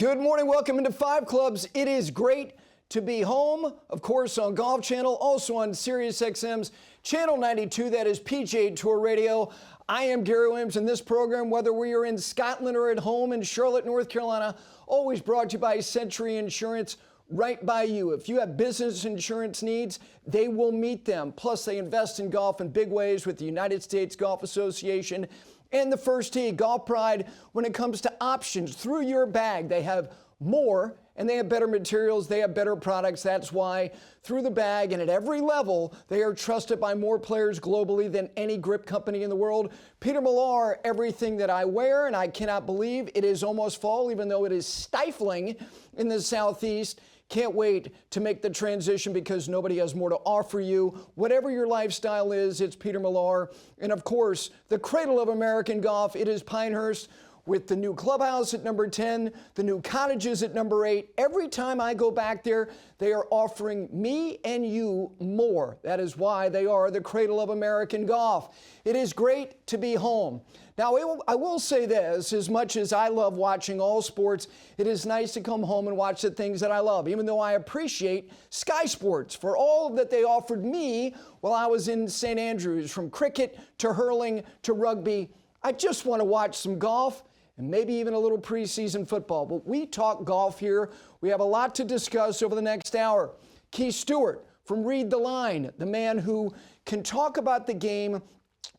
Good morning. Welcome into Five Clubs. It is great to be home, of course, on Golf Channel, also on Sirius XM's Channel 92. That is PGA Tour Radio. I am Gary Williams, in this program, whether we are in Scotland or at home in Charlotte, North Carolina, always brought to you by Century Insurance, right by you. If you have business insurance needs, they will meet them. Plus, they invest in golf in big ways with the United States Golf Association and the First Tee. Golf Pride, when it comes to options through your bag, they have more and they have better materials, they have better products. That's why through the bag and at every level, they are trusted by more players globally than any grip company in the world. Peter Millar, everything that I wear, and I cannot believe it is almost fall, even though it is stifling in the Southeast. Can't wait to make the transition because nobody has more to offer you. Whatever your lifestyle is, it's Peter Millar. And of course, the cradle of American golf, it is Pinehurst, with the new clubhouse at number 10, the new cottages at number 8. Every time I go back there, they are offering me and you more. That is why they are the cradle of American golf. It is great to be home. Now, I will say this, as much as I love watching all sports, it is nice to come home and watch the things that I love, even though I appreciate Sky Sports for all that they offered me while I was in St. Andrews, from cricket to hurling to rugby. I just want to watch some golf and maybe even a little preseason football. But we talk golf here. We have a lot to discuss over the next hour. Keith Stewart from Read the Line, the man who can talk about the game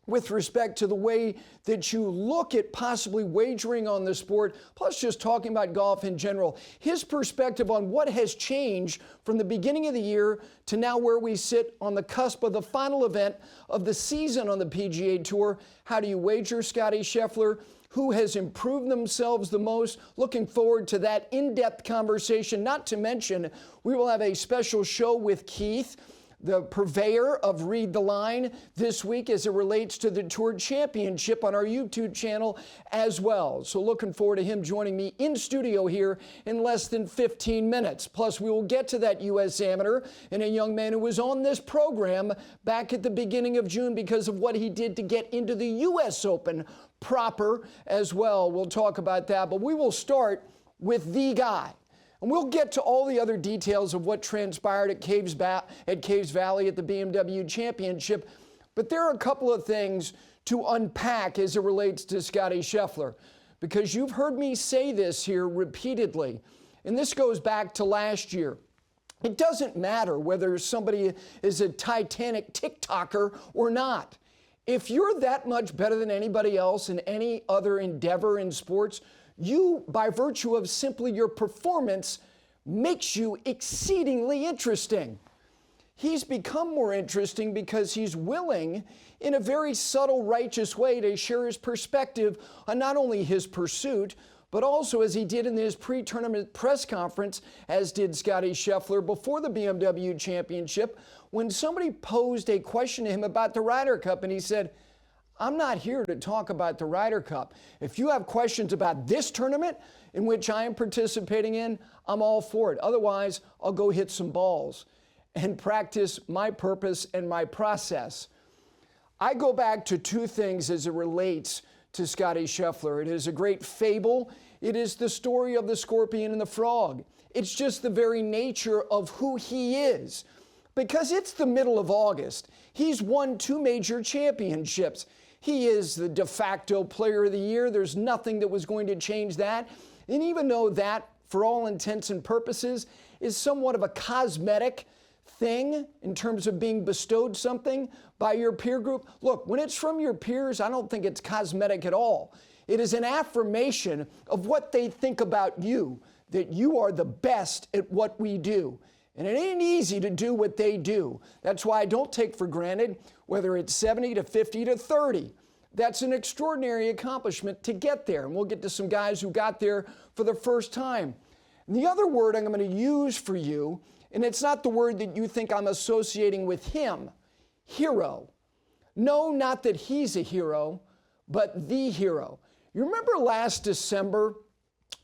with respect to the way that you look at possibly wagering on the sport, plus just talking about golf in general. His perspective on what has changed from the beginning of the year to now where we sit on the cusp of the final event of the season on the PGA Tour. How do you wager, Scottie Scheffler? Who has improved themselves the most? Looking forward to that in-depth conversation. Not to mention, we will have a special show with Keith, the purveyor of Read the Line, this week as it relates to the Tour Championship on our YouTube channel as well. So looking forward to him joining me in studio here in less than 15 minutes. Plus, we will get to that U.S. Amateur and a young man who was on this program back at the beginning of June because of what he did to get into the U.S. Open proper as well. We'll talk about that, but we will start with the guy. And we'll get to all the other details of what transpired at Caves Valley at the BMW Championship. But there are a couple of things to unpack as it relates to Scottie Scheffler, because you've heard me say this here repeatedly. And this goes back to last year. It doesn't matter whether somebody is a Titanic TikToker or not. If you're that much better than anybody else in any other endeavor in sports, you, by virtue of simply your performance, makes you exceedingly interesting. He's become more interesting because he's willing, in a very subtle, righteous way, to share his perspective on not only his pursuit, but also, as he did in his pre-tournament press conference, as did Scottie Scheffler before the BMW Championship, when somebody posed a question to him about the Ryder Cup, and he said, I'm not here to talk about the Ryder Cup. If you have questions about this tournament in which I am participating in, I'm all for it. Otherwise, I'll go hit some balls and practice my purpose and my process. I go back to two things as it relates to Scottie Scheffler. It is a great fable. It is the story of the scorpion and the frog. It's just the very nature of who he is. Because it's the middle of August. He's won 2 major championships. He is the de facto player of the year. There's nothing that was going to change that. And even though that, for all intents and purposes, is somewhat of a cosmetic thing in terms of being bestowed something by your peer group, look, when it's from your peers, I don't think it's cosmetic at all. It is an affirmation of what they think about you, that you are the best at what we do. And it ain't easy to do what they do. That's why I don't take for granted whether it's 70 to 50 to 30. That's an extraordinary accomplishment to get there. And we'll get to some guys who got there for the first time. And the other word I'm going to use for you, and it's not the word that you think I'm associating with him, hero. No, not that he's a hero, but the hero. You remember last December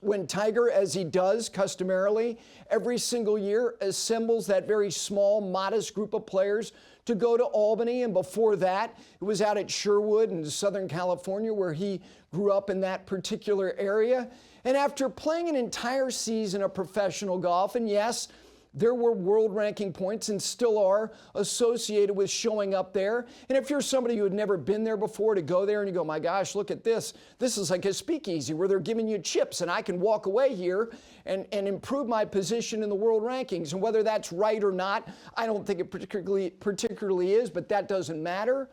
when Tiger, as he does customarily every single year, assembles that very small, modest group of players to go to Albany, and before that, it was out at Sherwood in Southern California, where he grew up in that particular area. And after playing an entire season of professional golf, and yes, there were world ranking points and still are associated with showing up there. And if you're somebody who had never been there before to go there and you go, my gosh, look at this. This is like a speakeasy where they're giving you chips and I can walk away here and improve my position in the world rankings. And whether that's right or not, I don't think it particularly is, but that doesn't matter.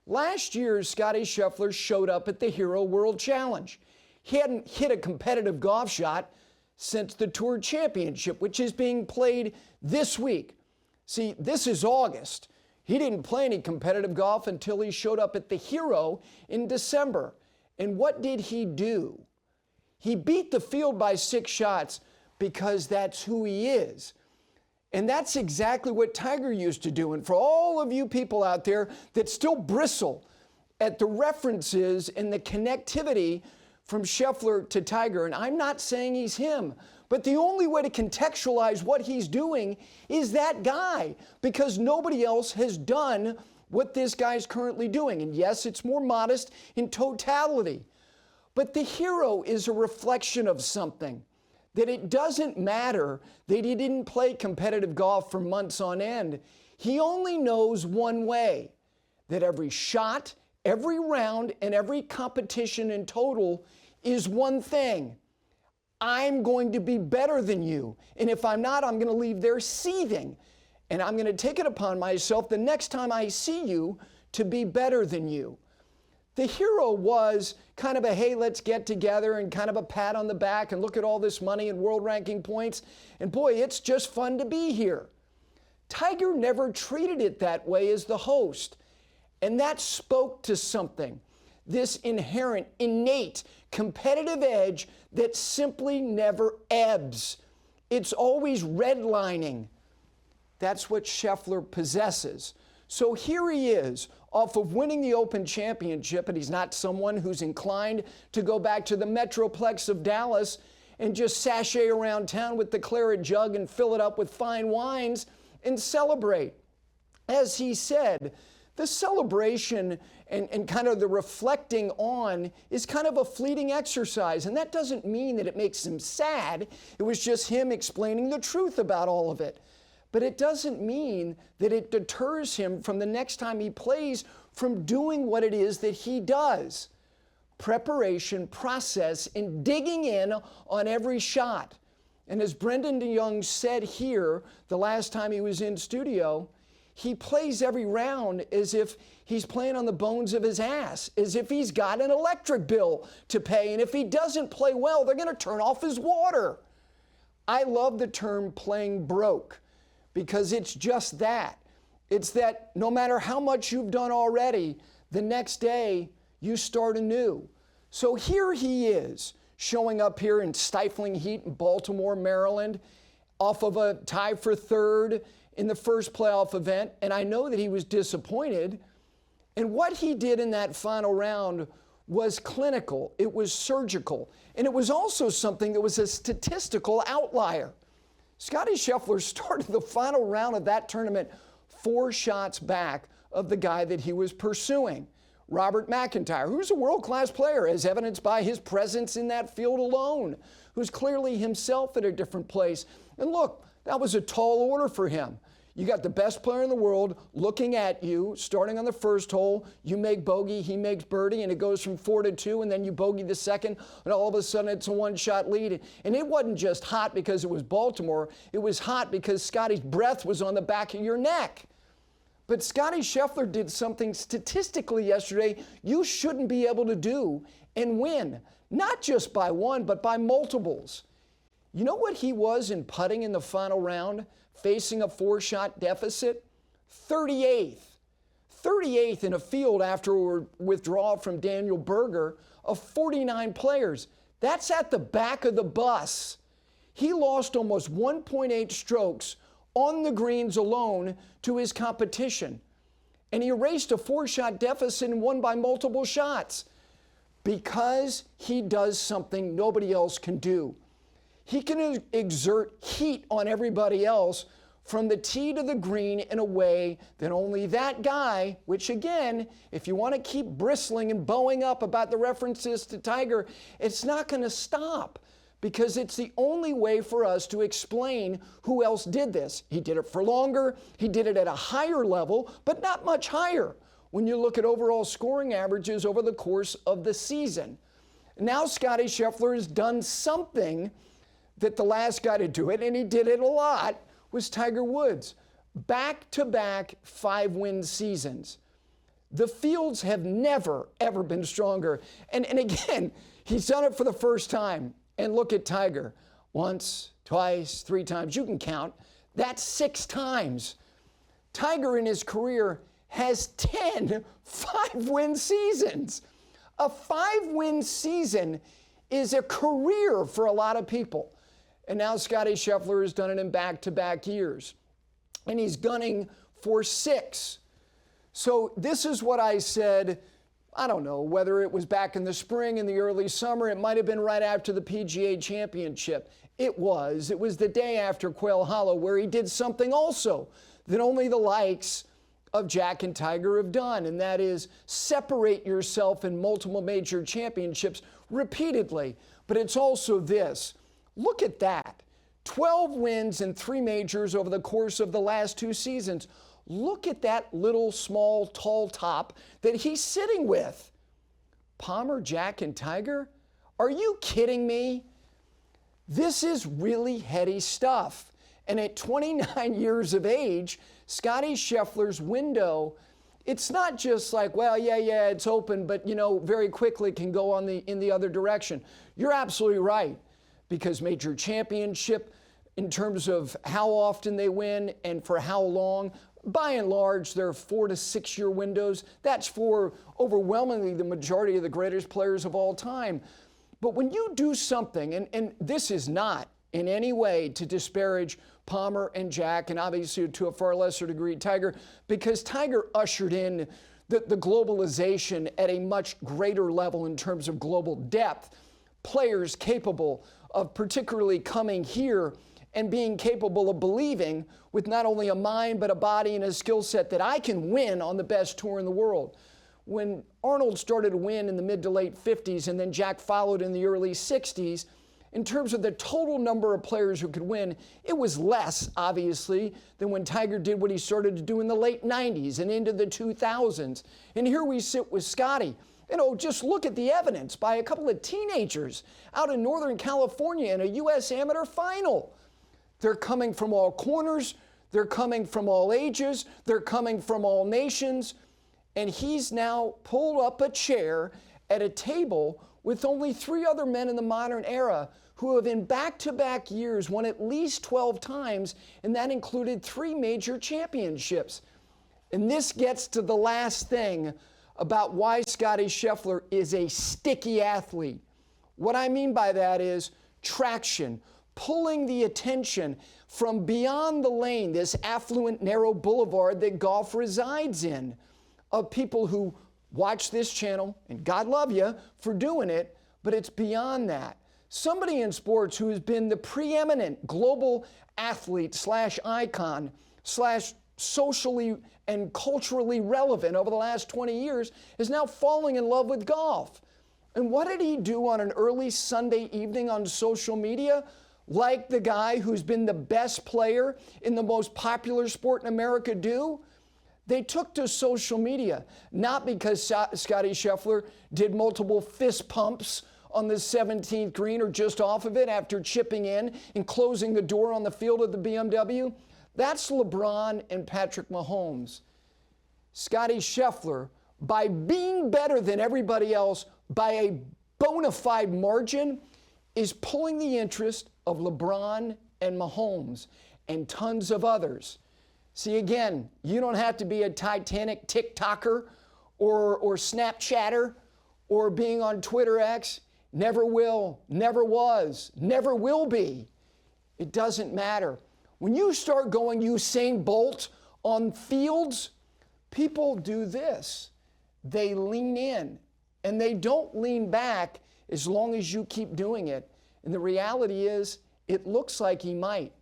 Last year, Scottie Scheffler showed up at the Hero World Challenge. He hadn't hit a competitive golf shot since the Tour Championship, which is being played this week. See, this is August. He didn't play any competitive golf until he showed up at the Hero in December. And what did he do? He beat the field by 6 shots because that's who he is. And that's exactly what Tiger used to do. And for all of you people out there that still bristle at the references and the connectivity from Scheffler to Tiger, and I'm not saying he's him, but the only way to contextualize what he's doing is that guy, because nobody else has done what this guy's currently doing. And yes, it's more modest in totality, but the Hero is a reflection of something, that it doesn't matter that he didn't play competitive golf for months on end. He only knows one way, that every shot, every round, and every competition in total is one thing. I'm going to be better than you. And if I'm not, I'm going to leave there seething. And I'm going to take it upon myself the next time I see you to be better than you. The Hero was kind of a, hey, let's get together, and kind of a pat on the back and look at all this money and world ranking points. And boy, it's just fun to be here. Tiger never treated it that way as the host. And that spoke to something, this inherent, innate, competitive edge that simply never ebbs. It's always redlining. That's what Scheffler possesses. So here he is, off of winning the Open Championship, and he's not someone who's inclined to go back to the Metroplex of Dallas and just sashay around town with the claret jug and fill it up with fine wines and celebrate. As he said, the celebration and kind of the reflecting on is kind of a fleeting exercise. And that doesn't mean that it makes him sad. It was just him explaining the truth about all of it. But it doesn't mean that it deters him from the next time he plays from doing what it is that he does. Preparation, process, and digging in on every shot. And as Brendan DeYoung said here the last time he was in studio, he plays every round as if he's playing on the bones of his ass, as if he's got an electric bill to pay. And if he doesn't play well, they're going to turn off his water. I love the term playing broke, because it's just that. It's that no matter how much you've done already, the next day you start anew. So here he is, showing up here in stifling heat in Baltimore, Maryland, off of a tie for third in the first playoff event, and I know that he was disappointed. And what he did in that final round was clinical, it was surgical, and it was also something that was a statistical outlier. Scottie Scheffler started the final round of that tournament 4 shots back of the guy that he was pursuing, Robert McIntyre, who's a world-class player, as evidenced by his presence in that field alone, who's clearly himself at a different place. And look, that was a tall order for him. You got the best player in the world looking at you, starting on the first hole. You make bogey, he makes birdie, and it goes from 4-2, and then you bogey the second, and all of a sudden it's a 1-shot lead. And it wasn't just hot because it was Baltimore. It was hot because Scottie's breath was on the back of your neck. But Scottie Scheffler did something statistically yesterday you shouldn't be able to do and win, not just by one, but by multiples. You know what he was in putting in the final round, facing a 4-shot deficit? 38th. 38th in a field after a withdrawal from Daniel Berger of 49 players. That's at the back of the bus. He lost almost 1.8 strokes on the greens alone to his competition. And he erased a 4-shot deficit and won by multiple shots because he does something nobody else can do. He can exert heat on everybody else from the tee to the green in a way that only that guy, which again, if you want to keep bristling and bowing up about the references to Tiger, it's not going to stop, because it's the only way for us to explain who else did this. He did it for longer, he did it at a higher level, but not much higher when you look at overall scoring averages over the course of the season. Now Scottie Scheffler has done something that the last guy to do it, and he did it a lot, was Tiger Woods. Back-to-back 5-win seasons. The fields have never, ever been stronger. And again, he's done it for the first time. And look at Tiger. Once, twice, 3 times. You can count. That's 6 times. Tiger in his career has 10 5-win seasons. A 5-win season is a career for a lot of people. And now Scottie Scheffler has done it in back-to-back years. And he's gunning for 6. So this is what I said, I don't know, whether it was back in the spring, in the early summer, it might have been right after the PGA Championship. It was the day after Quail Hollow, where he did something also that only the likes of Jack and Tiger have done, and that is separate yourself in multiple major championships repeatedly. But it's also this. Look at that. 12 wins and 3 majors over the course of the last 2 seasons. Look at that little, small, tall top that he's sitting with. Palmer, Jack, and Tiger? Are you kidding me? This is really heady stuff. And at 29 years of age, Scottie Scheffler's window, it's not just like, well, yeah, it's open, but, very quickly can go in the other direction. You're absolutely right, because major championship, in terms of how often they win and for how long, by and large, they're 4 to 6 year windows. That's for overwhelmingly the majority of the greatest players of all time. But when you do something, and this is not in any way to disparage Palmer and Jack, and obviously to a far lesser degree Tiger, because Tiger ushered in the globalization at a much greater level in terms of global depth. Players capable of particularly coming here and being capable of believing with not only a mind but a body and a skill set that I can win on the best tour in the world. When Arnold started to win in the mid to late 50s and then Jack followed in the early 60s, in terms of the total number of players who could win, it was less, obviously, than when Tiger did what he started to do in the late 90s and into the 2000s. And here we sit with Scottie. Just look at the evidence by a couple of teenagers out in Northern California in a U.S. Amateur final. They're coming from all corners. They're coming from all ages. They're coming from all nations. And he's now pulled up a chair at a table with only 3 other men in the modern era who have in back-to-back years won at least 12 times, and that included 3 major championships. And this gets to the last thing about why Scottie Scheffler is a sticky athlete. What I mean by that is traction, pulling the attention from beyond the lane, this affluent, narrow boulevard that golf resides in, of people who watch this channel, and God love you for doing it, but it's beyond that. Somebody in sports who has been the preeminent global athlete / icon / socially and culturally relevant over the last 20 years is now falling in love with golf. And what did he do on an early Sunday evening on social media? Like the guy who's been the best player in the most popular sport in America do? They took to social media, not because Scottie Scheffler did multiple fist pumps on the 17th green or just off of it after chipping in and closing the door on the field of the BMW. That's LeBron and Patrick Mahomes. Scottie Scheffler, by being better than everybody else by a bona fide margin, is pulling the interest of LeBron and Mahomes and tons of others. See, again, you don't have to be a Titanic TikToker or Snapchatter or being on Twitter X. Never will, never was, never will be. It doesn't matter. When you start going Usain Bolt on fields, people do this. They lean in, and they don't lean back as long as you keep doing it. And the reality is, it looks like he might.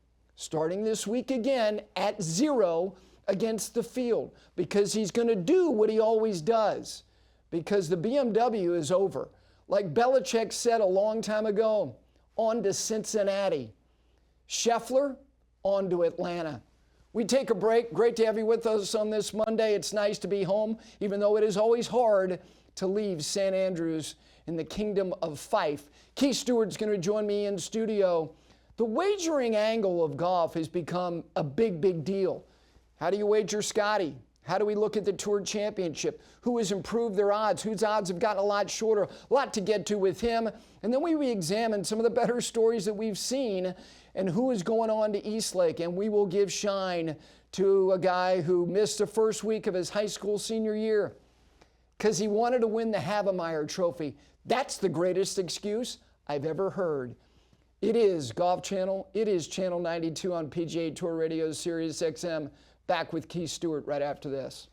starting this week again at 0 against the field, because he's going to do what he always does, because the BMW is over. Like Belichick said a long time ago, on to Cincinnati. Scheffler, on to Atlanta. We take a break. Great to have you with us on this Monday. It's nice to be home, even though it is always hard to leave St. Andrews in the kingdom of Fife. Keith Stewart's going to join me in studio. The wagering angle of golf has become a big, big deal. How do you wager Scottie? How do we look at the Tour Championship? Who has improved their odds? Whose odds have gotten a lot shorter? A lot to get to with him. And then we re-examine some of the better stories that we've seen and who is going on to Eastlake. And we will give shine to a guy who missed the first week of his high school senior year because he wanted to win the Havemeyer Trophy. That's the greatest excuse I've ever heard. It is Golf Channel. It is Channel 92 on PGA Tour Radio, Sirius XM. Back with Keith Stewart right after this.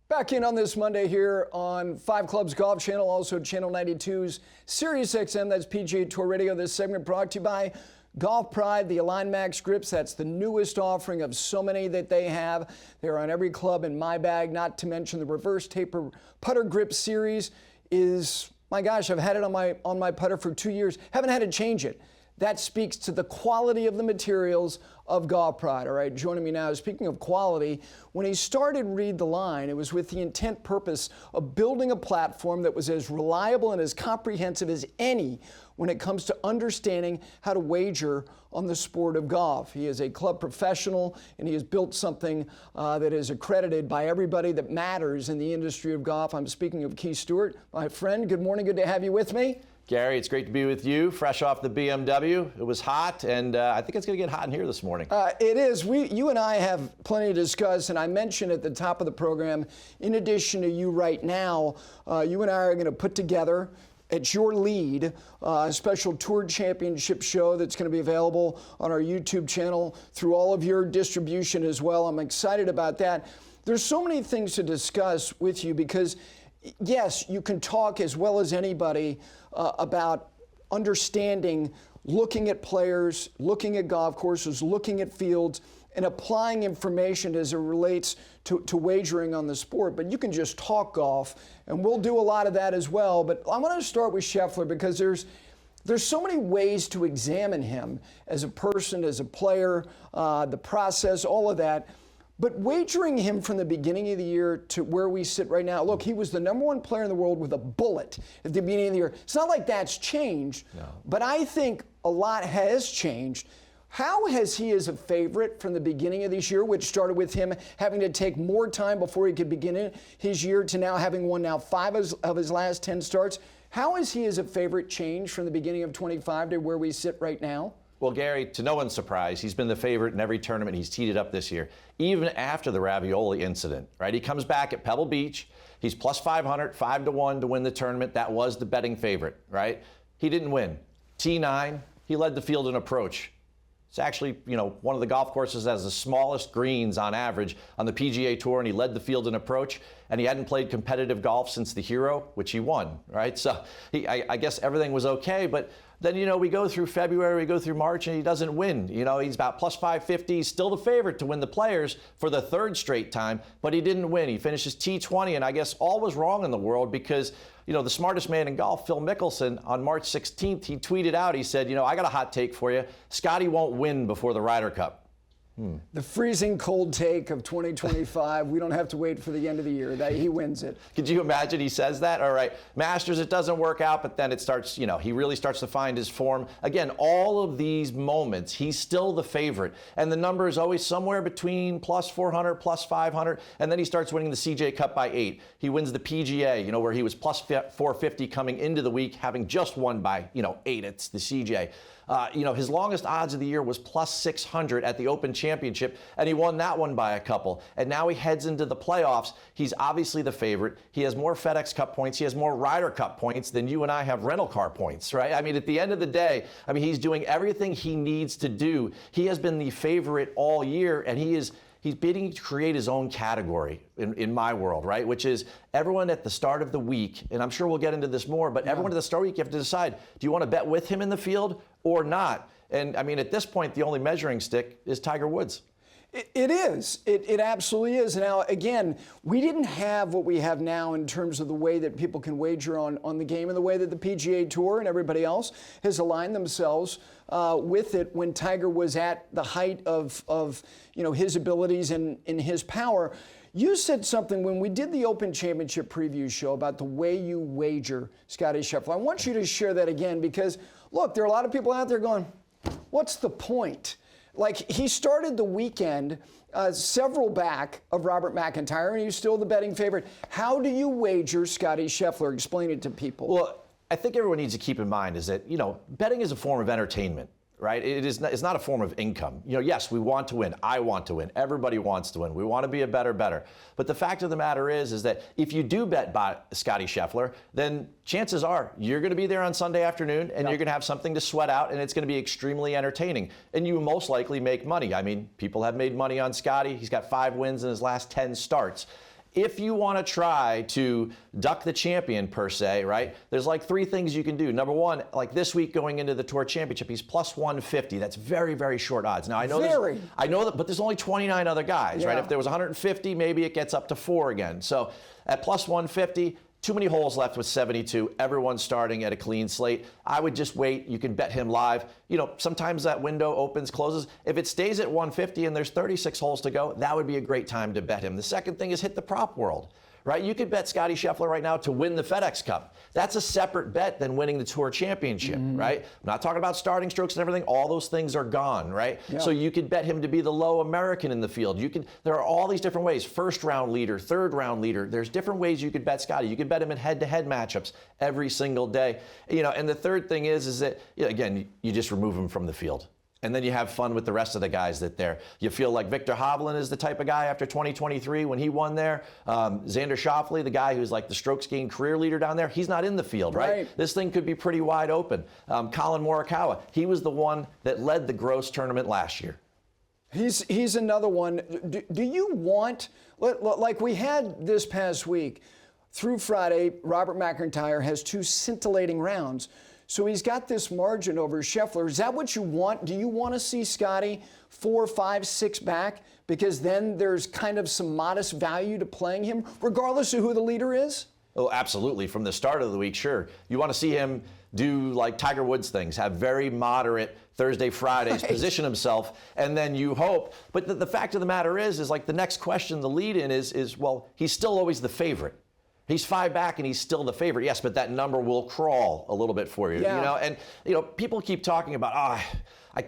Back in on this Monday here on 5 Clubs Golf Channel, also Channel 92's Sirius XM, that's PGA Tour Radio. This segment brought to you by Golf Pride, the Align Max grips. That's the newest offering of so many that they have. They're on every club in my bag, not to mention the reverse taper putter grip series is, my gosh, I've had it on my putter for 2 years. Haven't had to change it. That speaks to the quality of the materials of Golf Pride. All right, joining me now, speaking of quality, when he started Read the Line, it was with the intent purpose of building a platform that was as reliable and as comprehensive as any when it comes to understanding how to wager on the sport of golf. He is a club professional, and he has built something that is accredited by everybody that matters in the industry of golf. I'm speaking of Keith Stewart. My friend, good morning. Good to have you with me. Gary, it's great to be with you, fresh off the BMW. It was hot, and I think it's going to get hot in here this morning. It is. You and I have plenty to discuss, and I mentioned at the top of the program, in addition to you right now, you and I are going to put together, at your lead, a special Tour Championship show that's going to be available on our YouTube channel through all of your distribution as well. I'm excited about that. There's so many things to discuss with you because, yes, you can talk as well as anybody about understanding, looking at players, looking at golf courses, looking at fields, and applying information as it relates to wagering on the sport. But you can just talk golf, and we'll do a lot of that as well. But I'm going to start with Scheffler because there's so many ways to examine him as a person, as a player, the process, all of that. But wagering him from the beginning of the year to where we sit right now, look, he was the #1 player in the world with a bullet at the beginning of the year. It's not like that's changed, no. But I think a lot has changed. How has he as a favorite from the beginning of this year, which started with him having to take more time before he could begin his year to now having won now 5 of his last 10 starts, how has he as a favorite changed from the beginning of 25 to where we sit right now? Well, Gary, to no one's surprise, he's been the favorite in every tournament he's teed up this year, even after the Ravioli incident, right? He comes back at Pebble Beach. He's plus 500, 5-1 to win the tournament. That was the betting favorite, right? He didn't win. T9, he led the field in approach. It's actually, one of the golf courses that has the smallest greens on average on the PGA Tour, and he led the field in approach, and he hadn't played competitive golf since the Hero, which he won, right? So I guess everything was okay, but then, we go through February, we go through March, and he doesn't win. He's about plus 550. He's still the favorite to win the Players for the 3rd straight time, but he didn't win. He finishes T20, and I guess all was wrong in the world because, the smartest man in golf, Phil Mickelson, on March 16th, he tweeted out, he said, I got a hot take for you. Scottie won't win before the Ryder Cup. The freezing cold take of 2025. We don't have to wait for the end of the year. He wins it. Could you imagine he says that? All right, Masters, it doesn't work out, but then it starts, he really starts to find his form. Again, all of these moments, he's still the favorite. And the number is always somewhere between plus 400, plus 500, and then he starts winning the CJ Cup by 8. He wins the PGA, where he was plus 450 coming into the week, having just won by, 8. It's the CJ. His longest odds of the year was plus 600 at the Open Championship, and he won that one by a couple. And now he heads into the playoffs. He's obviously the favorite. He has more FedEx Cup points. He has more Ryder Cup points than you and I have rental car points, right? I mean, at the end of the day, he's doing everything he needs to do. He has been the favorite all year, and he is he's bidding to create his own category in my world, right? Which is everyone at the start of the week, and I'm sure we'll get into this more, but everyone at the start of the week, you have to decide, do you want to bet with him in the field or not? And I mean, at this point, the only measuring stick is Tiger Woods. It is. It absolutely is. Now, again, we didn't have what we have now in terms of the way that people can wager on the game and the way that the PGA Tour and everybody else has aligned themselves with it when Tiger was at the height of his abilities and in his power. You said something when we did the Open Championship preview show about the way you wager, Scottie Scheffler. I want you to share that again because, look, there are a lot of people out there going, what's the point? Like, he started the weekend several back of Robert McIntyre, and he's still the betting favorite. How do you wager Scottie Scheffler? Explain it to people. Well, I think everyone needs to keep in mind is that, betting is a form of entertainment, right? It's not a form of income. Yes, we want to win. I want to win. Everybody wants to win. We want to be a better. But the fact of the matter is that if you do bet by Scottie Scheffler, then chances are you're going to be there on Sunday afternoon and you're going to have something to sweat out and it's going to be extremely entertaining. And you most likely make money. I mean, people have made money on Scottie. He's got 5 wins in his last 10 starts. If you want to try to duck the champion, per se, right, there's like 3 things you can do. Number one, like this week going into the Tour Championship, he's plus 150. That's very, very short odds. Now, I know that, but there's only 29 other guys, right? If there was 150, maybe it gets up to 4 again. So at plus 150, too many holes left with 72. Everyone's starting at a clean slate. I would just wait. You can bet him live. Sometimes that window opens, closes. If it stays at 150 and there's 36 holes to go, that would be a great time to bet him. The second thing is hit the prop world, right? You could bet Scottie Scheffler right now to win the FedEx Cup. That's a separate bet than winning the Tour Championship, right? I'm not talking about starting strokes and everything. All those things are gone, right? Yeah. So you could bet him to be the low American in the field. There are all these different ways. First round leader, third round leader. There's different ways you could bet Scottie. You could bet him in head-to-head matchups every single day. And the third thing is that, again, you just remove him from the field. And then you have fun with the rest of the guys that there. You feel like Victor Hovland is the type of guy after 2023 when he won there. Xander Schauffele, the guy who's like the strokes gained career leader down there, he's not in the field, right? This thing could be pretty wide open. Colin Morikawa, he was the one that led the Gross tournament last year. He's another one. Do you want, like we had this past week, through Friday, Robert McIntyre has 2 scintillating rounds. So he's got this margin over Scheffler. Is that what you want? Do you want to see Scottie 4, 5, 6 back? Because then there's kind of some modest value to playing him, regardless of who the leader is? Oh, absolutely. From the start of the week, sure. You want to see him do like Tiger Woods things, have very moderate Thursday, Fridays, position himself, and then you hope. But the fact of the matter is like the next question, the lead-in is, well, he's still always the favorite. He's 5 back and he's still the favorite. Yes, but that number will crawl a little bit for you. Yeah. And people keep talking about,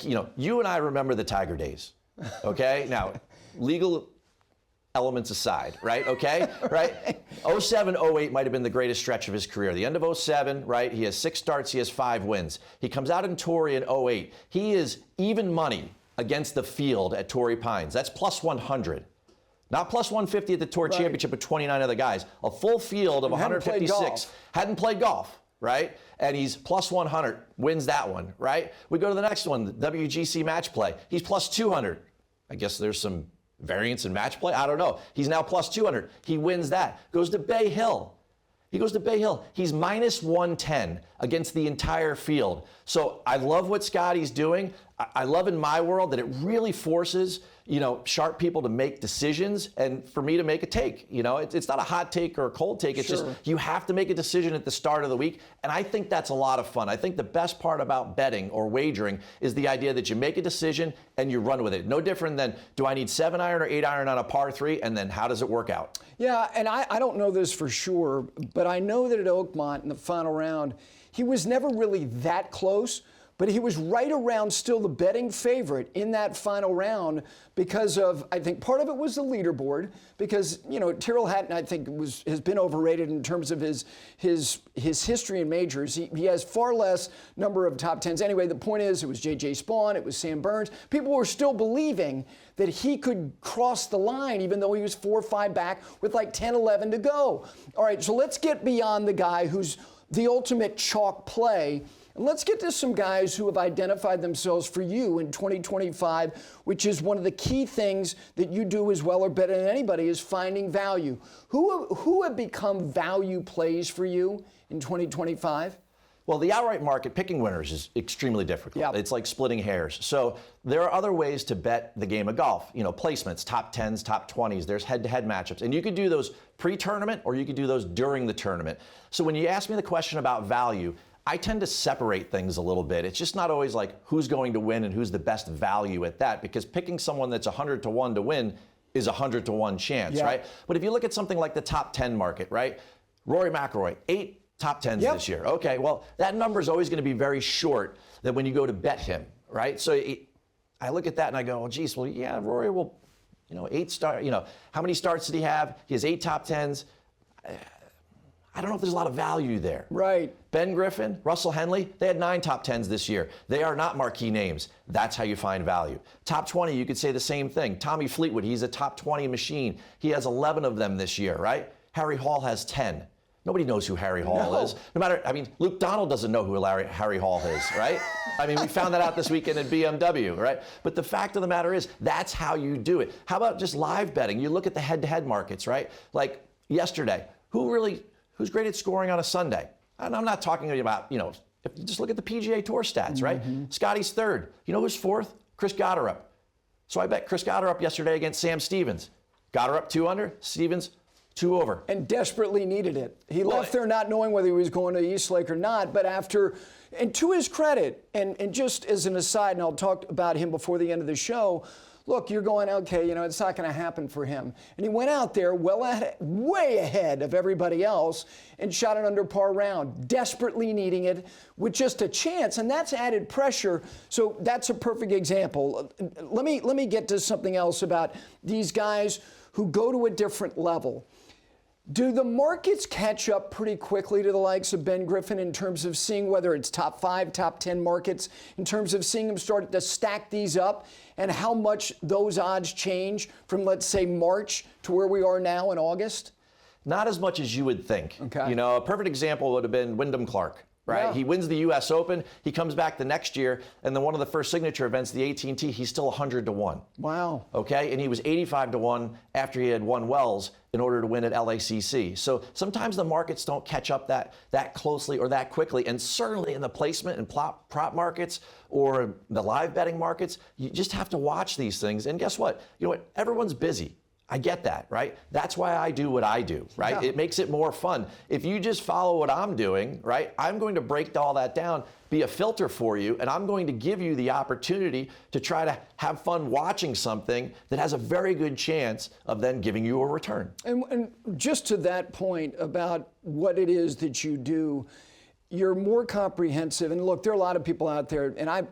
you and I remember the Tiger days. Okay? Now, legal elements aside, right? Okay? Right? 07, 08 might have been the greatest stretch of his career. The end of 07, right? He has 6 starts, he has 5 wins. He comes out in Torrey in 08. He is even money against the field at Torrey Pines. That's plus 100. Not plus 150 at the Tour Championship with 29 other guys. A full field of 156. Hadn't played golf, right? And he's plus 100, wins that one, right? We go to the next one, the WGC match play. He's plus 200. I guess there's some variance in match play. I don't know. He's now plus 200. He wins that. Goes to Bay Hill. He's minus 110 against the entire field. So I love what Scottie's doing. I love in my world that it really forces, sharp people to make decisions and for me to make a take. It's not a hot take or a cold take. It's just you have to make a decision at the start of the week. And I think that's a lot of fun. I think the best part about betting or wagering is the idea that you make a decision and you run with it. No different than, do I need 7-iron or 8-iron on a par 3? And then how does it work out? Yeah, and I don't know this for sure, but I know that at Oakmont in the final round, he was never really that close. But he was right around still the betting favorite in that final round because of, I think part of it was the leaderboard, because, Tyrrell Hatton, I think, has been overrated in terms of his history in majors. He has far less number of top 10s. Anyway, the point is, it was J.J. Spawn, it was Sam Burns. People were still believing that he could cross the line, even though he was 4 or 5 back with like 10, 11 to go. All right, so let's get beyond the guy who's the ultimate chalk play. And let's get to some guys who have identified themselves for you in 2025, which is one of the key things that you do as well or better than anybody is finding value. Who have become value plays for you in 2025? Well, the outright market, picking winners is extremely difficult. Yep. It's like splitting hairs. So there are other ways to bet the game of golf. You know, placements, top 10s, top 20s. There's head-to-head matchups. And you could do those pre-tournament or you could do those during the tournament. So when you ask me the question about value, I tend to separate things a little bit. It's just not always like who's going to win and who's the best value at that, because picking someone that's 100 to 1 to win is a 100 to 1 chance, right? But if you look at something like the top 10 market, right? Rory McIlroy, 8 top 10s this year. Okay, well, that number is always going to be very short that when you go to bet him, right? So I look at that and I go, oh, geez, well, yeah, Rory will, 8 start, how many starts did he have? He has 8 top 10s. I don't know if there's a lot of value there. Right. Ben Griffin, Russell Henley, they had 9 top 10s this year. They are not marquee names. That's how you find value. Top 20, you could say the same thing. Tommy Fleetwood, he's a top 20 machine. He has 11 of them this year, right? Harry Hall has 10. Nobody knows who Harry Hall is. Luke Donald doesn't know who Harry Hall is, right? We found that out this weekend at BMW, right? But the fact of the matter is, that's how you do it. How about just live betting? You look at the head-to-head markets, right? Like yesterday, who's great at scoring on a Sunday? And I'm not talking about, if you just look at the PGA Tour stats, right? Scottie's third. You know who's fourth? Chris Gotterup. So I bet Chris Gotterup yesterday against Sam Stevens. Gotterup 2 under, Stevens 2 over. And desperately needed it. He left there not knowing whether he was going to Eastlake or not, but and to his credit, and just as an aside, and I'll talk about him before the end of the show, look, you're going, okay, it's not going to happen for him. And he went out there way ahead of everybody else and shot an under par round, desperately needing it with just a chance, and that's added pressure. So that's a perfect example. Let me get to something else about these guys who go to a different level. Do the markets catch up pretty quickly to the likes of Ben Griffin in terms of seeing whether it's top 5, top 10 markets, in terms of seeing them start to stack these up and how much those odds change from, let's say, March to where we are now in August? Not as much as you would think. Okay. A perfect example would have been Wyndham Clark. Right? Yeah. He wins the U.S. Open. He comes back the next year, and then one of the first signature events, the AT&T, he's still 100 to 1. Wow. Okay, and he was 85 to 1 after he had won Wells in order to win at LACC. So sometimes the markets don't catch up that closely or that quickly, and certainly in the placement and prop markets or the live betting markets, you just have to watch these things. And guess what? Everyone's busy. I get that, right? That's why I do what I do, right? Yeah. It makes it more fun. If you just follow what I'm doing, right, I'm going to break all that down, be a filter for you, and I'm going to give you the opportunity to try to have fun watching something that has a very good chance of then giving you a return. And just to that point about what it is that you do, you're more comprehensive. And look, there are a lot of people out there, and I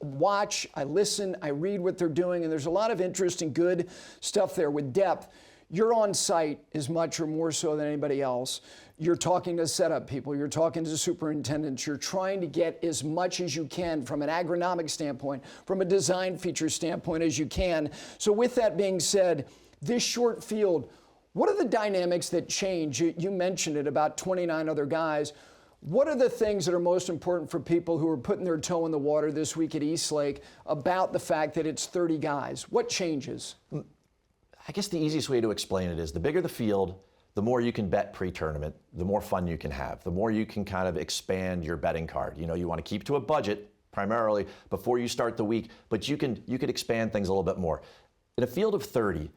watch, I listen, I read what they're doing, and there's a lot of interesting, good stuff there with depth. You're on site as much or more so than anybody else. You're talking to setup people, you're talking to superintendents, you're trying to get as much as you can from an agronomic standpoint, from a design feature standpoint as you can. So with that being said, this short field, what are the dynamics that change? You mentioned it, about 29 other guys. What are the things that are most important for people who are putting their toe in the water this week at Eastlake about the fact that it's 30 guys? What changes? I guess the easiest way to explain it is the bigger the field, the more you can bet pre-tournament, the more fun you can have, the more you can kind of expand your betting card. You want to keep to a budget primarily before you start the week, but you could expand things a little bit more. In a field of 30,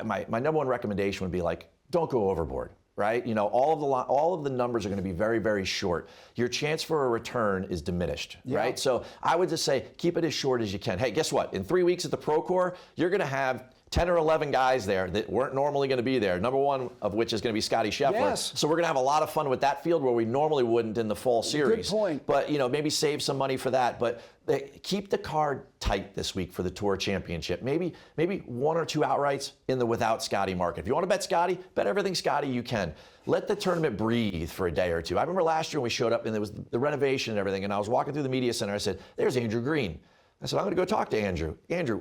my number one recommendation would be don't go overboard. Right? All of the numbers are going to be very, very short. Your chance for a return is diminished, right? So I would just say keep it as short as you can. Hey, guess what? In 3 weeks at the Procore, you're going to have 10 or 11 guys there that weren't normally going to be there, number one of which is going to be Scottie Scheffler. Yes. So we're going to have a lot of fun with that field where we normally wouldn't in the fall series. Good point. But, maybe save some money for that. But keep the card tight this week for the Tour Championship. Maybe 1 or 2 outrights in the without Scottie market. If you want to bet Scottie, bet everything Scottie you can. Let the tournament breathe for a day or two. I remember last year when we showed up and there was the renovation and everything, and I was walking through the media center. I said, there's Andrew Green. I said, I'm going to go talk to Andrew. Andrew,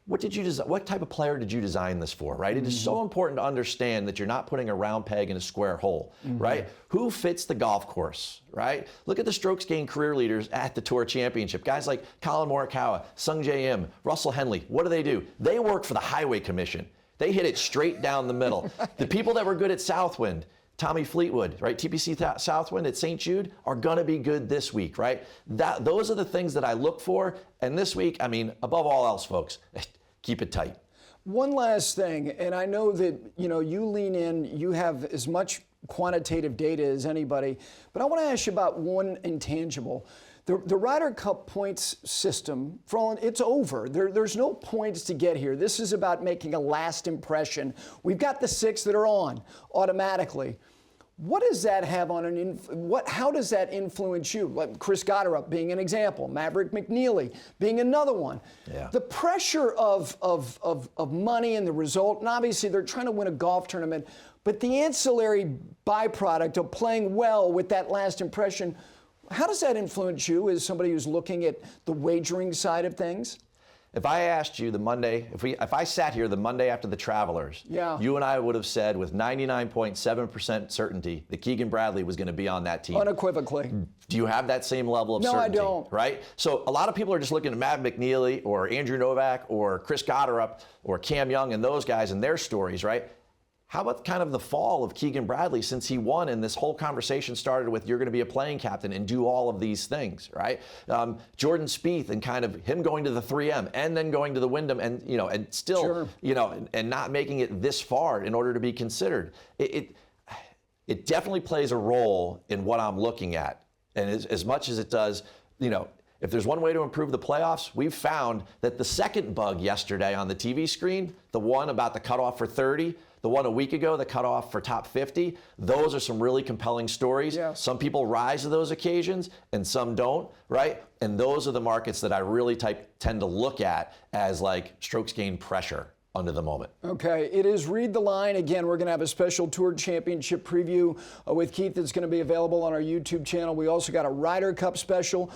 what did you design? What type of player did you design this for, right? It is so important to understand that you're not putting a round peg in a square hole, right? Who fits the golf course, right? Look at the strokes gained career leaders at the Tour Championship. Guys like Colin Morikawa, Sung Jae Im, Russell Henley. What do? They work for the Highway Commission. They hit it straight down the middle. The people that were good at Southwind, Tommy Fleetwood, right? TPC Southwind at St. Jude are going to be good this week, right? Those are the things that I look for. And this week, I mean, above all else, folks, keep it tight. One last thing, and I know that, you lean in, you have as much quantitative data as anybody, but I want to ask you about one intangible. The Ryder Cup points system, it's over. There's no points to get here. This is about making a last impression. We've got the 6 that are on automatically. What does that have on how does that influence you? Like Chris Gotterup being an example, Maverick McNeely being another one. Yeah. The pressure of money and the result, and obviously they're trying to win a golf tournament, but the ancillary byproduct of playing well with that last impression, how does that influence you as somebody who's looking at the wagering side of things? If I asked you the Monday, if I sat here the Monday after the Travelers, you and I would have said with 99.7% certainty that Keegan Bradley was going to be on that team. Unequivocally. Do you have that same level of certainty? No, I don't. Right? So a lot of people are just looking at Matt McNeely or Andrew Novak or Chris Gotterup or Cam Young and those guys and their stories, right? How about kind of the fall of Keegan Bradley since he won and this whole conversation started with you're going to be a playing captain and do all of these things, right? Jordan Spieth and kind of him going to the 3M and then going to the Wyndham and, and still, and not making it this far in order to be considered. It definitely plays a role in what I'm looking at. And as much as it does, if there's one way to improve the playoffs, we've found that the second bug yesterday on the TV screen, the one about the cutoff for 30, the one a week ago, the cutoff for top 50, those are some really compelling stories. Yes. Some people rise to those occasions and some don't, right? And those are the markets that I really tend to look at as like strokes gained pressure under the moment. Okay, it is Read the Line. Again, we're going to have a special Tour Championship preview with Keith that's going to be available on our YouTube channel. We also got a Ryder Cup special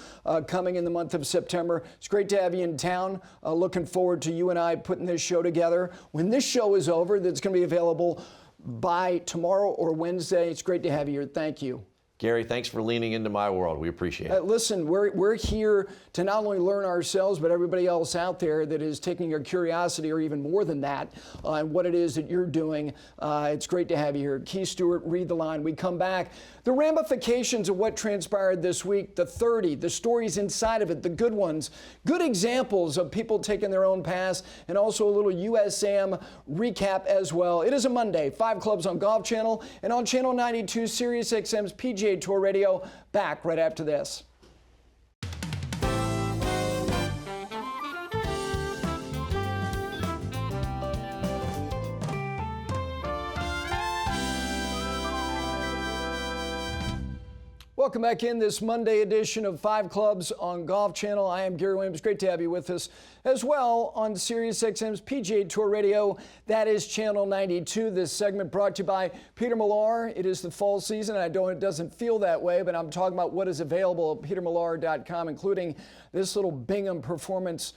coming in the month of September. It's great to have you in town. Looking forward to you and I putting this show together. When this show is over, that's going to be available by tomorrow or Wednesday. It's great to have you here. Thank you. Gary, thanks for leaning into my world. We appreciate it. Listen, we're here to not only learn ourselves, but everybody else out there that is taking your curiosity, or even more than that, and what it is that you're doing. It's great to have you here. Keith Stewart, Read the Line. We come back. The ramifications of what transpired this week, the 30, the stories inside of it, the good ones, good examples of people taking their own paths, and also a little USAM recap as well. It is a Monday, 5 Clubs on Golf Channel, and on Channel 92, Sirius XM's PGA Tour Radio. Back right after this. Welcome back in this Monday edition of 5 Clubs on Golf Channel. I am Gary Williams. Great to have you with us as well on Sirius XM's PGA Tour Radio. That is Channel 92. This segment brought to you by Peter Millar. It is the fall season. I know it doesn't feel that way, but I'm talking about what is available at petermillar.com, including this little Bingham Performance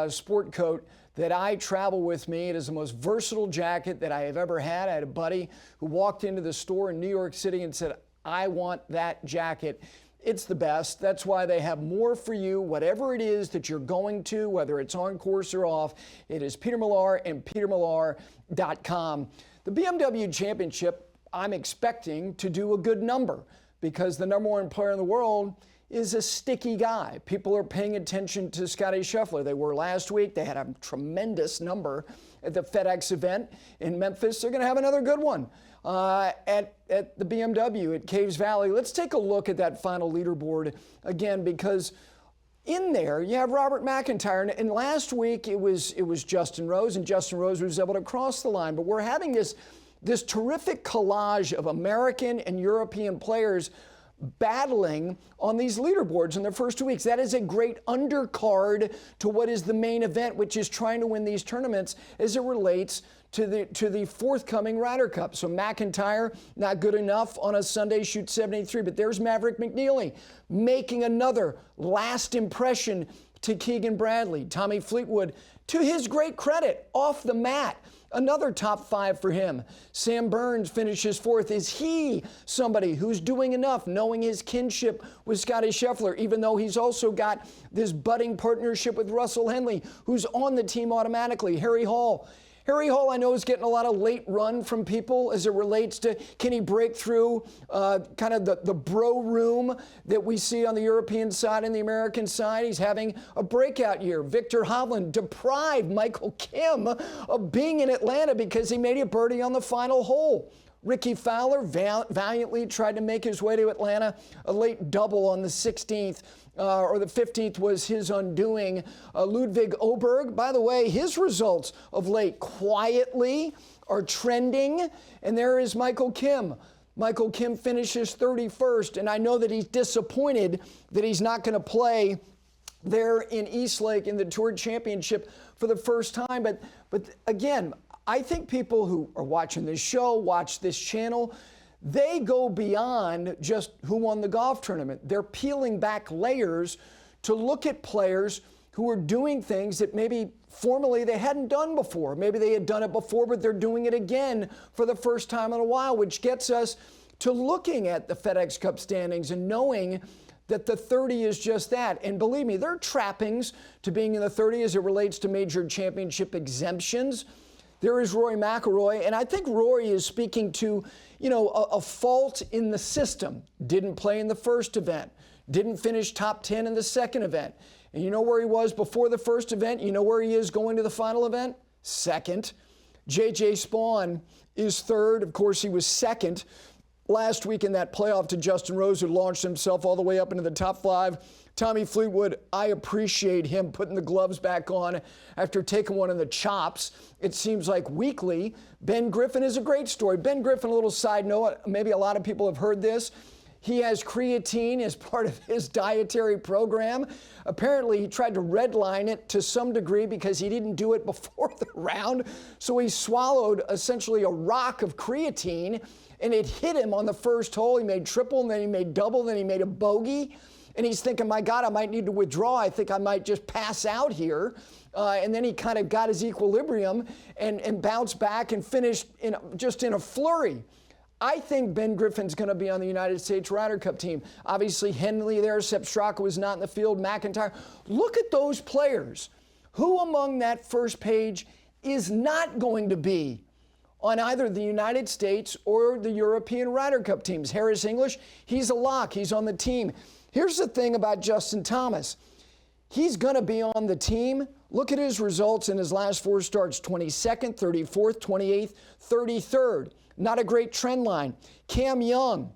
sport coat that I travel with me. It is the most versatile jacket that I have ever had. I had a buddy who walked into the store in New York City and said, I want that jacket. It's the best. That's why they have more for you. Whatever it is that you're going to, whether it's on course or off, it is Peter Millar and petermillar.com. The BMW Championship, I'm expecting to do a good number because the number 1 player in the world is a sticky guy. People are paying attention to Scottie Scheffler. They were last week. They had a tremendous number at the FedEx event in Memphis. They're going to have another good one at the BMW at Caves Valley. Let's take a look at that final leaderboard again, because in there you have Robert McIntyre, and last week it was Justin Rose, and Justin Rose was able to cross the line. But we're having this terrific collage of American and European players battling on these leaderboards in their first 2 weeks. That is a great undercard to what is the main event, which is trying to win these tournaments as it relates to the forthcoming Ryder Cup. So McIntyre, not good enough on a Sunday, shoots 73, but there's Maverick McNeely making another last impression to Keegan Bradley. Tommy Fleetwood, to his great credit, off the mat. Another top 5 for him. Sam Burns finishes 4th. Is he somebody who's doing enough, knowing his kinship with Scottie Scheffler, even though he's also got this budding partnership with Russell Henley, who's on the team automatically? Harry Hall. Harry Hall, I know, is getting a lot of late run from people as it relates to can he break through kind of the bro room that we see on the European side and the American side. He's having a breakout year. Victor Hovland deprived Michael Kim of being in Atlanta because he made a birdie on the final hole. Ricky Fowler valiantly tried to make his way to Atlanta, a late double on the 16th. Or the 15th was his undoing. Ludwig Oberg, by the way, his results of late quietly are trending. And there is Michael Kim. Michael Kim finishes 31st, and I know that he's disappointed that he's not going to play there in Eastlake in the Tour Championship for the first time. But again, I think people who are watching this show, watch this channel, they go beyond just who won the golf tournament. They're peeling back layers to look at players who are doing things that maybe formerly they hadn't done before. Maybe they had done it before, but they're doing it again for the first time in a while, which gets us to looking at the FedEx Cup standings and knowing that the 30 is just that. And believe me, there are trappings to being in the 30 as it relates to major championship exemptions. There is Rory McIlroy, and I think Rory is speaking to, a fault in the system. Didn't play in the first event, didn't finish top 10 in the second event. And you know where he was before the first event? You know where he is going to the final event? Second. J.J. Spawn is third. Of course, he was second last week in that playoff to Justin Rose, who launched himself all the way up into the top 5. Tommy Fleetwood, I appreciate him putting the gloves back on after taking one in the chops, it seems like weekly. Ben Griffin is a great story. Ben Griffin, a little side note, maybe a lot of people have heard this. He has creatine as part of his dietary program. Apparently, he tried to redline it to some degree because he didn't do it before the round. So he swallowed essentially a rock of creatine, and it hit him on the first hole. He made triple, and then he made double, and then he made a bogey. And he's thinking, my God, I might need to withdraw. I think I might just pass out here. And then he kind of got his equilibrium and bounced back and finished just in a flurry. I think Ben Griffin's going to be on the United States Ryder Cup team. Obviously, Henley there, Sepp Straka was not in the field, McIntyre. Look at those players. Who among that first page is not going to be on either the United States or the European Ryder Cup teams? Harris English, he's a lock. He's on the team. Here's the thing about Justin Thomas. He's going to be on the team. Look at his results in his last 4 starts, 22nd, 34th, 28th, 33rd. Not a great trend line. Cam Young,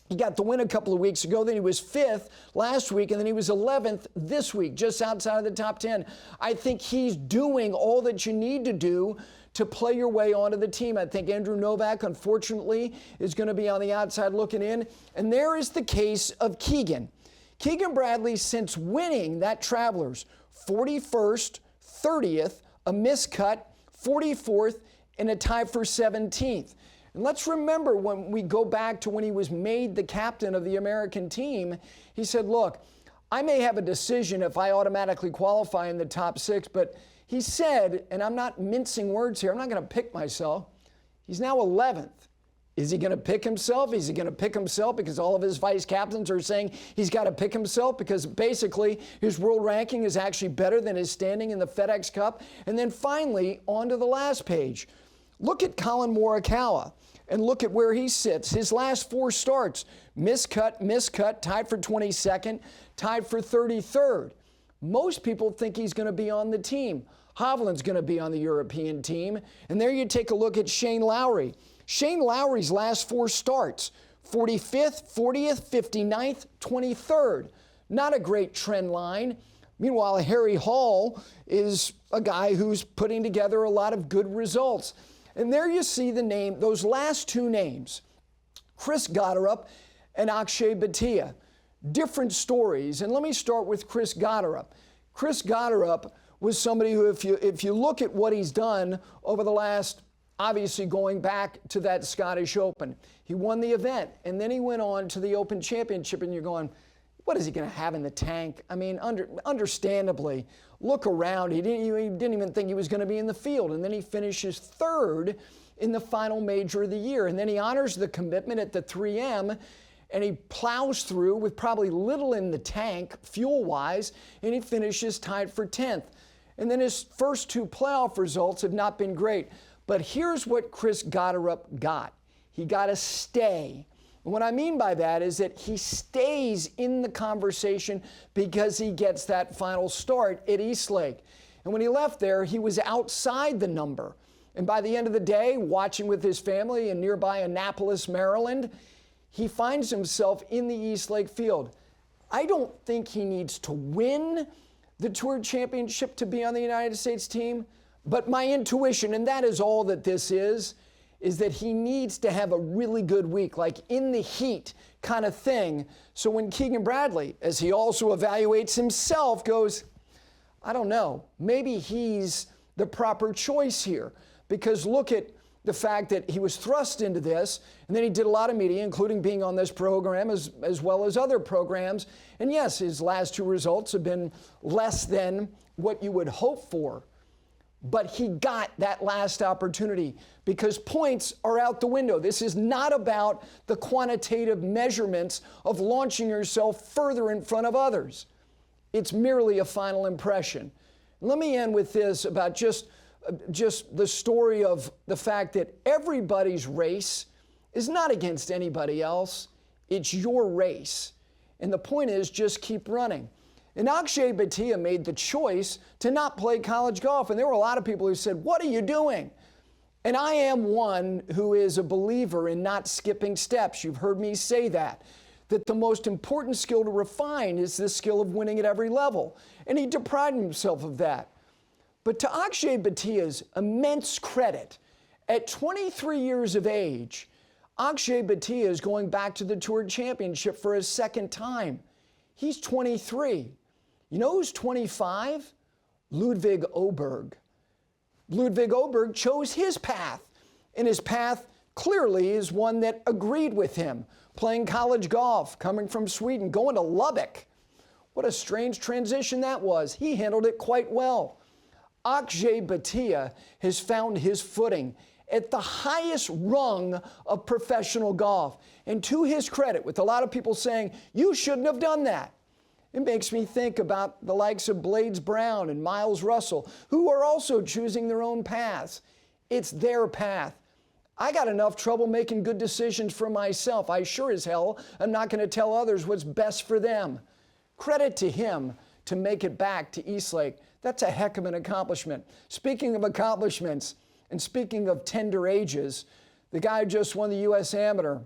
he got the win a couple of weeks ago, then he was 5th last week, and then he was 11th this week, just outside of the top 10. I think he's doing all that you need to do to play your way onto the team. I think Andrew Novak, unfortunately, is going to be on the outside looking in. And there is the case of Keegan. Keegan Bradley, since winning that Travelers, 41st, 30th, a miscut, 44th, and a tie for 17th. And let's remember when we go back to when he was made the captain of the American team, he said, look, I may have a decision if I automatically qualify in the top 6, but he said, and I'm not mincing words here, I'm not going to pick myself, he's now 11th. Is he going to pick himself? Is he going to pick himself because all of his vice captains are saying he's got to pick himself because basically his world ranking is actually better than his standing in the FedEx Cup? And then finally, on to the last page. Look at Colin Morikawa and look at where he sits. His last 4 starts, miscut, tied for 22nd, tied for 33rd. Most people think he's going to be on the team. Hovland's going to be on the European team. And there you take a look at Shane Lowry. Shane Lowry's last 4 starts, 45th, 40th, 59th, 23rd. Not a great trend line. Meanwhile, Harry Hall is a guy who's putting together a lot of good results. And there you see the name, those last 2 names, Chris Gotterup and Akshay Bhatia. Different stories. And let me start with Chris Gotterup. Chris Gotterup was somebody who, if you look at what he's done over the last, obviously going back to that Scottish Open, he won the event, and then he went on to the Open Championship, and you're going, what is he going to have in the tank? I mean, understandably, look around. He didn't even think he was going to be in the field. And then he finishes third in the final major of the year. And then he honors the commitment at the 3M, and he plows through with probably little in the tank, fuel-wise, and he finishes tied for 10th. And then his first two playoff results have not been great. But here's what Chris Gotterup got. He got a stay. And what I mean by that is that he stays in the conversation because he gets that final start at Eastlake. And when he left there, he was outside the number. And by the end of the day, watching with his family in nearby Annapolis, Maryland, he finds himself in the Eastlake field. I don't think he needs to win the Tour Championship to be on the United States team, but my intuition, and that is all that this is that he needs to have a really good week, like in the heat kind of thing. So when Keegan Bradley, as he also evaluates himself, goes, I don't know, maybe he's the proper choice here. Because look at the fact that he was thrust into this, and then he did a lot of media, including being on this program as well as other programs. And yes, his last two results have been less than what you would hope for. But he got that last opportunity because points are out the window. This is not about the quantitative measurements of launching yourself further in front of others. It's merely a final impression. Let me end with this about just the story of the fact that everybody's race is not against anybody else. It's your race. And the point is, just keep running. And Akshay Bhatia made the choice to not play college golf. And there were a lot of people who said, what are you doing? And I am one who is a believer in not skipping steps. You've heard me say that the most important skill to refine is the skill of winning at every level. And he deprived himself of that. But to Akshay Bhatia's immense credit, at 23 years of age, Akshay Bhatia is going back to the Tour Championship for his second time. He's 23. You know who's 25? Ludwig Åberg. Ludwig Åberg chose his path, and his path clearly is one that agreed with him, playing college golf, coming from Sweden, going to Lubbock. What a strange transition that was. He handled it quite well. Akshay Bhatia has found his footing at the highest rung of professional golf. And to his credit, with a lot of people saying, you shouldn't have done that, it makes me think about the likes of Blades Brown and Miles Russell, who are also choosing their own paths. It's their path. I got enough trouble making good decisions for myself. I sure as hell am not going to tell others what's best for them. Credit to him to make it back to Eastlake. That's a heck of an accomplishment. Speaking of accomplishments, and speaking of tender ages, the guy just won the U.S. Amateur.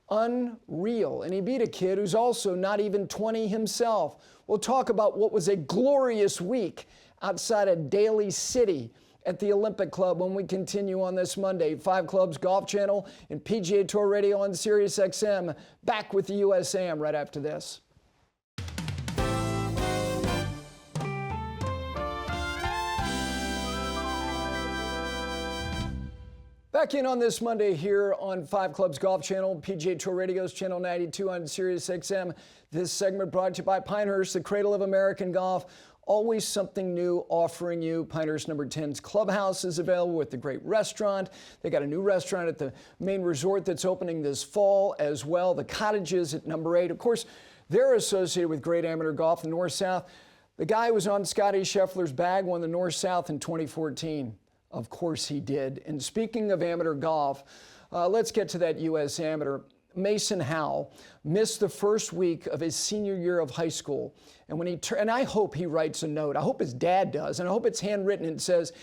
Unreal. And he beat a kid who's also not even 20 himself. We'll talk about what was a glorious week outside of Daly City at the Olympic Club when we continue on this Monday. 5 Clubs Golf Channel and PGA Tour Radio on Sirius XM. Back with the USAM right after this. Back in on this Monday here on 5 Clubs Golf Channel, PGA Tour Radio's Channel 92 on Sirius XM. This segment brought to you by Pinehurst, the cradle of American golf. Always something new offering you. Pinehurst number 10's Clubhouse is available with the great restaurant. They got a new restaurant at the main resort that's opening this fall as well. The cottages at number 8. Of course, they're associated with great amateur golf, the North-South. The guy who was on Scottie Scheffler's bag won the North-South in 2014. Of course he did. And speaking of amateur golf, let's get to that U.S. Amateur. Mason Howell missed the first week of his senior year of high school. And when and I hope he writes a note. I hope his dad does. And I hope it's handwritten and says,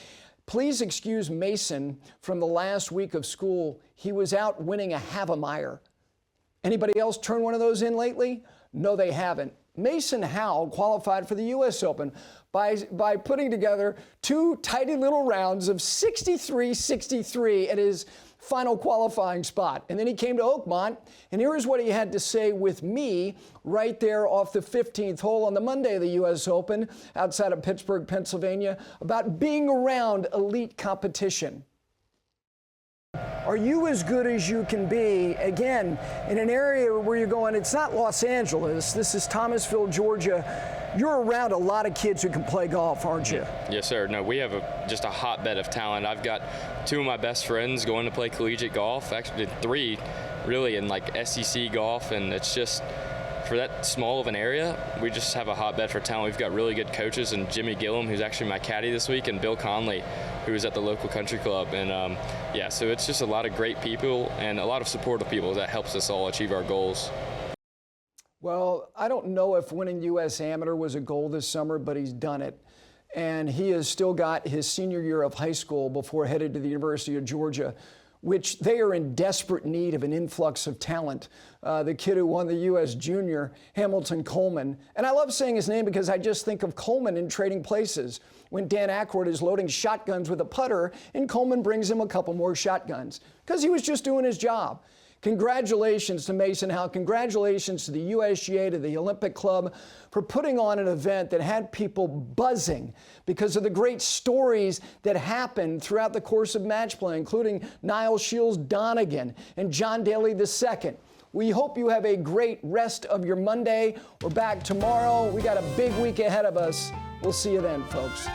please excuse Mason from the last week of school. He was out winning a Havemeyer. Anybody else turn one of those in lately? No, they haven't. Mason Howell qualified for the U.S. Open by putting together 2 tidy little rounds of 63-63 at his final qualifying spot. And then he came to Oakmont, and here is what he had to say with me right there off the 15th hole on the Monday of the U.S. Open outside of Pittsburgh, Pennsylvania, about being around elite competition. Are you as good as you can be? Again, in an area where you're going, it's not Los Angeles, this is Thomasville, Georgia. You're around a lot of kids who can play golf, aren't you? Yes, sir. No, we have just a hotbed of talent. I've got 2 of my best friends going to play collegiate golf, actually 3 really in like SEC golf, and it's just, for that small of an area, we just have a hotbed for talent. We've got really good coaches, and Jimmy Gillum, who's actually my caddy this week, and Bill Conley, who is at the local country club. And yeah, so it's just a lot of great people and a lot of supportive people that helps us all achieve our goals. Well, I don't know if winning U.S. Amateur was a goal this summer, but he's done it. And he has still got his senior year of high school before headed to the University of Georgia, which they are in desperate need of an influx of talent. The kid who won the U.S. Junior, Hamilton Coleman. And I love saying his name because I just think of Coleman in Trading Places when Dan Aykroyd is loading shotguns with a putter and Coleman brings him a couple more shotguns because he was just doing his job. Congratulations to Mason Howe. Congratulations to the USGA, to the Olympic Club for putting on an event that had people buzzing because of the great stories that happened throughout the course of match play, including Niall Shields Donegan and John Daly II. We hope you have a great rest of your Monday. We're back tomorrow. We got a big week ahead of us. We'll see you then, folks.